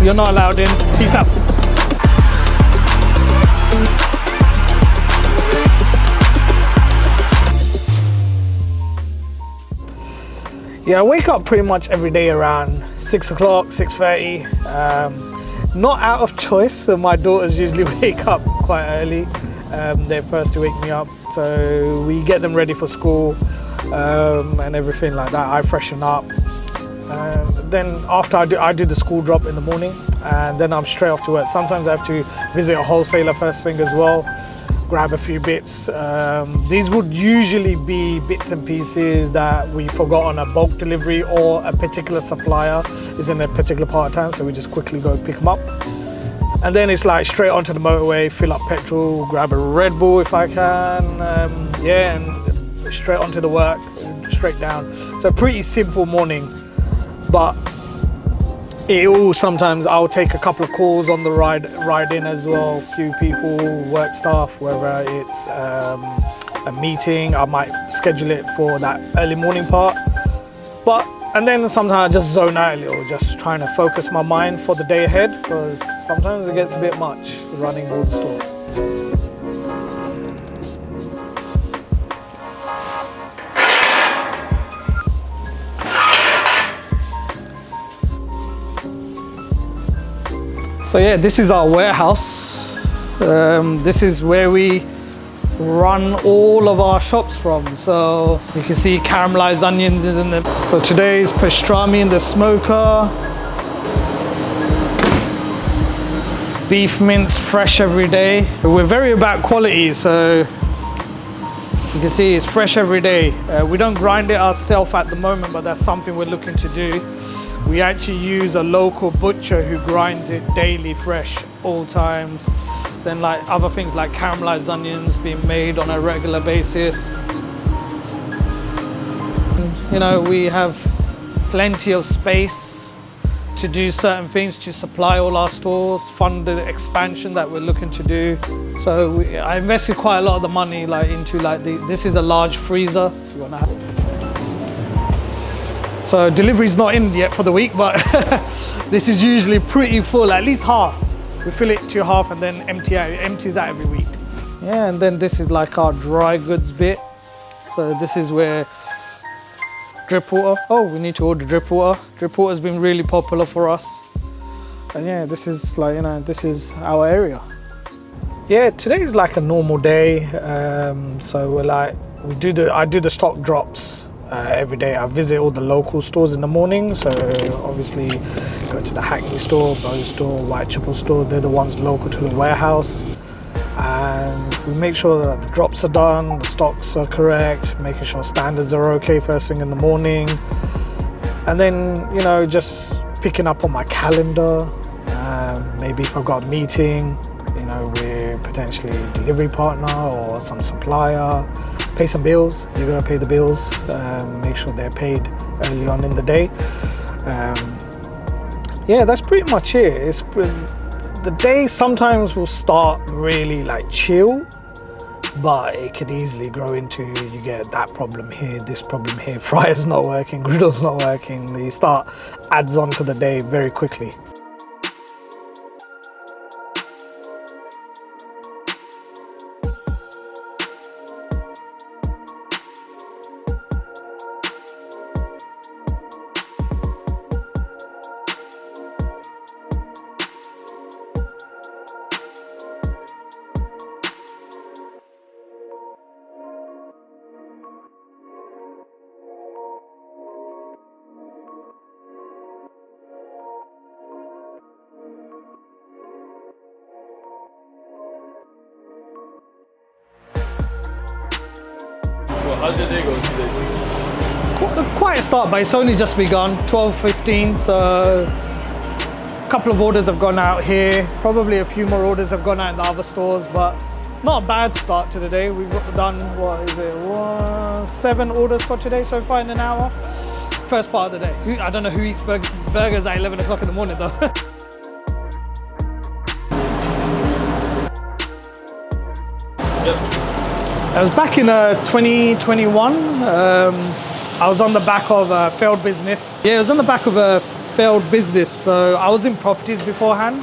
You're not allowed in. Peace out. Yeah, I wake up pretty much every day around 6 o'clock, 6:30. Not out of choice, so my daughters usually wake up quite early. They're first to wake me up, so we get them ready for school and everything like that. I freshen up. Then after I do the school drop in the morning, and then I'm straight off to work. Sometimes I have to visit a wholesaler first thing as well, grab a few bits. These would usually be bits and pieces that we forgot on a bulk delivery, or a particular supplier is in a particular part of town, so we just quickly go pick them up. And then it's like straight onto the motorway, fill up petrol, grab a Red Bull if I can, yeah, and straight onto the work, straight down. So pretty simple morning, but sometimes I'll take a couple of calls on the ride in as well. A few people, work staff, whether it's a meeting, I might schedule it for that early morning part. And then sometimes I just zone out a little, just trying to focus my mind for the day ahead, because sometimes it gets a bit much running all the stores. So yeah, this is our warehouse. This is where we run all of our shops from. So you can see caramelized onions in the. So today's pastrami in the smoker. Beef mince fresh every day. We're very about quality, so you can see it's fresh every day. We don't grind it ourselves at the moment, but that's something we're looking to do. We actually use a local butcher who grinds it daily fresh, all times. Then like other things like caramelized onions being made on a regular basis. You know, we have plenty of space to do certain things, to supply all our stores, fund the expansion that we're looking to do. So I invested quite a lot of the money into this is a large freezer. If you want to have. So delivery's not in yet for the week, but this is usually pretty full, at least half. We fill it to half and then empties out every week. Yeah, and then this is like our dry goods bit. So this is where drip water. Oh, we need to order drip water. Drip water has been really popular for us. And yeah, this is this is our area. Yeah, today is like a normal day. So I do the stock drops. Every day I visit all the local stores in the morning, so obviously go to the Hackney store, Bow store, Whitechapel store. They're the ones local to the warehouse, and we make sure that the drops are done, the stocks are correct, making sure standards are okay first thing in the morning, and then just picking up on my calendar. Maybe if I've got a meeting with potentially a delivery partner or some supplier, pay some bills. You're gonna pay the bills, make sure they're paid early on in the day. Yeah, that's pretty much it. The day sometimes will start really chill, but it could easily grow into, you get that problem here, this problem here, fryer's not working, griddle's not working. You start adds on to the day very quickly. How did they go today? Quite a start, but it's only just begun, 12:15, so a couple of orders have gone out here. Probably a few more orders have gone out in the other stores, but not a bad start to the day. We've done, 7 orders for today so far in an hour. First part of the day. I don't know who eats burgers at 11 o'clock in the morning though. I was back in 2021. I was on the back of a failed business. Yeah, I was on the back of a failed business. So I was in properties beforehand,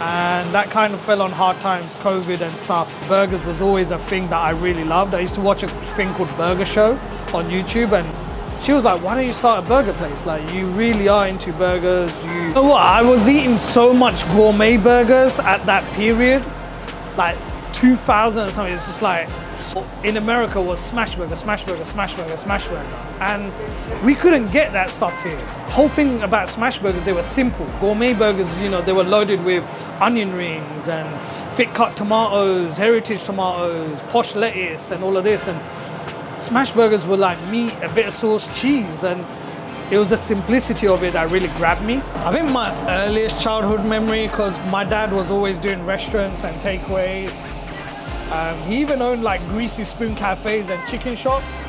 and that kind of fell on hard times, COVID and stuff. Burgers was always a thing that I really loved. I used to watch a thing called Burger Show on YouTube, and she was like, why don't you start a burger place? Like, you really are into burgers. You know what? I was eating so much gourmet burgers at that period, like 2000 or something. It's just like, in America was smash burger, smash burger, smash burger, smash burger. And we couldn't get that stuff here. The whole thing about smash burgers, they were simple. Gourmet burgers, you know, they were loaded with onion rings and thick cut tomatoes, heritage tomatoes, posh lettuce and all of this. And smash burgers were like meat, a bit of sauce, cheese, and it was the simplicity of it that really grabbed me. I think my earliest childhood memory, because my dad was always doing restaurants and takeaways. He even owned like greasy spoon cafes and chicken shops.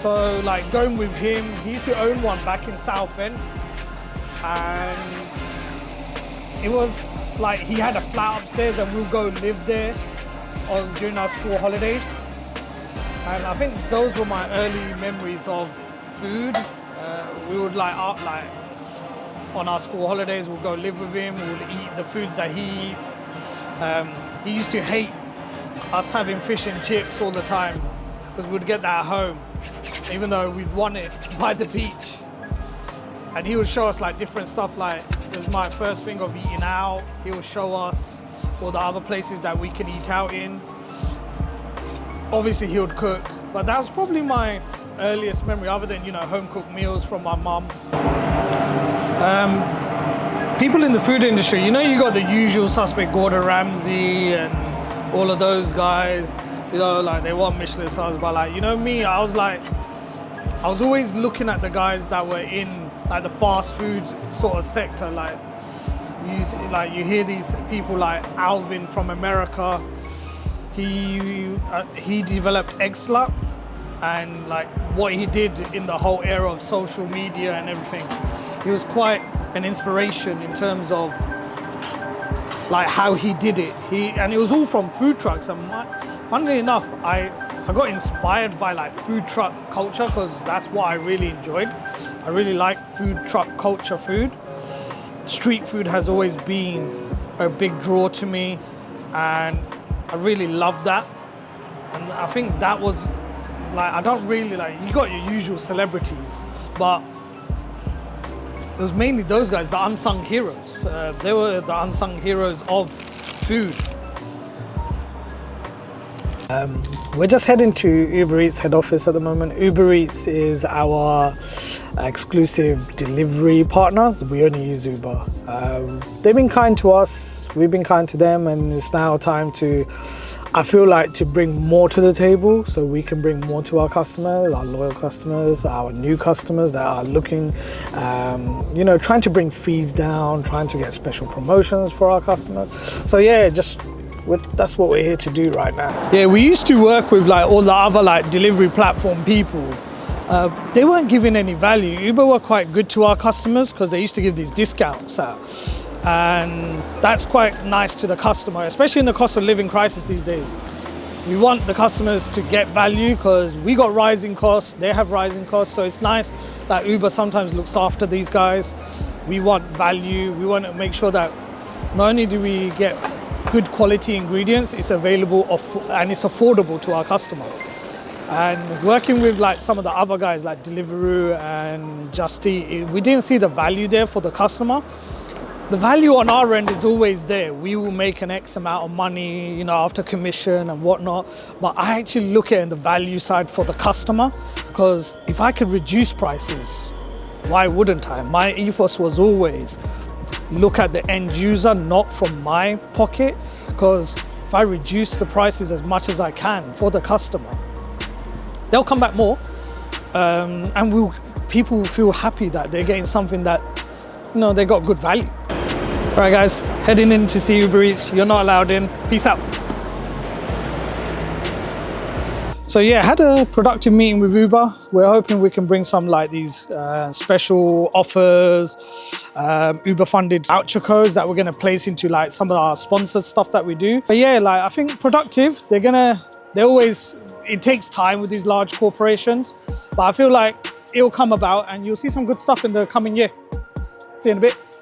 So like going with him, he used to own one back in Southend. And it was like he had a flat upstairs and we'll go live there during our school holidays. And I think those were my early memories of food. We would like on our school holidays, we'll go live with him, we would eat the foods that he eats. He used to hate us having fish and chips all the time because we'd get that at home, even though we'd want it by the beach. And he would show us like different stuff, like it was my first thing of eating out. He would show us all the other places that we can eat out in. Obviously he would cook, but that was probably my earliest memory other than, you know, home cooked meals from my mum. People in the food industry, you know, you got the usual suspect, Gordon Ramsay and all of those guys, you know, like they want Michelin stars, but like, you know me, I was always looking at the guys that were in like the fast food sort of sector. Like you hear these people like Alvin from America. He developed Egg Slut, and like what he did in the whole era of social media and everything, he was quite an inspiration in terms of like how he did it. And it was all from food trucks. And funnily enough, I got inspired by like food truck culture because that's what I really enjoyed. I really like food truck culture food. Street food has always been a big draw to me, and I really loved that. And I think that was like, I don't really like, you got your usual celebrities, but it was mainly those guys, the unsung heroes. They were the unsung heroes of food. We're just heading to Uber Eats head office at the moment. Uber Eats is our exclusive delivery partners. We only use Uber. They've been kind to us, we've been kind to them, and it's now time to, I feel like, to bring more to the table so we can bring more to our customers, our loyal customers, our new customers that are looking, you know, trying to bring fees down, trying to get special promotions for our customers. So yeah, that's what we're here to do right now. Yeah, we used to work with like all the other like delivery platform people. They weren't giving any value. Uber were quite good to our customers because they used to give these discounts out. And that's quite nice to the customer, especially in the cost of living crisis these days. We want the customers to get value because we got rising costs, they have rising costs, so it's nice that Uber sometimes looks after these guys. We want value, we want to make sure that not only do we get good quality ingredients, it's available and it's affordable to our customer. And working with like some of the other guys like Deliveroo and Just Eat, we didn't see the value there for the customer. The value on our end is always there. We will make an X amount of money, you know, after commission and whatnot. But I actually look at the value side for the customer, because if I could reduce prices, why wouldn't I? My ethos was always look at the end user, not from my pocket, because if I reduce the prices as much as I can for the customer, they'll come back more, and people will feel happy that they're getting something that, you know, they got good value. All right guys, heading in to see Uber Eats. You're not allowed in. Peace out. So yeah, had a productive meeting with Uber. We're hoping we can bring some like these special offers, Uber funded voucher codes that we're gonna place into like some of our sponsored stuff that we do. But yeah, like I think productive. It takes time with these large corporations, but I feel like it'll come about and you'll see some good stuff in the coming year. See you in a bit.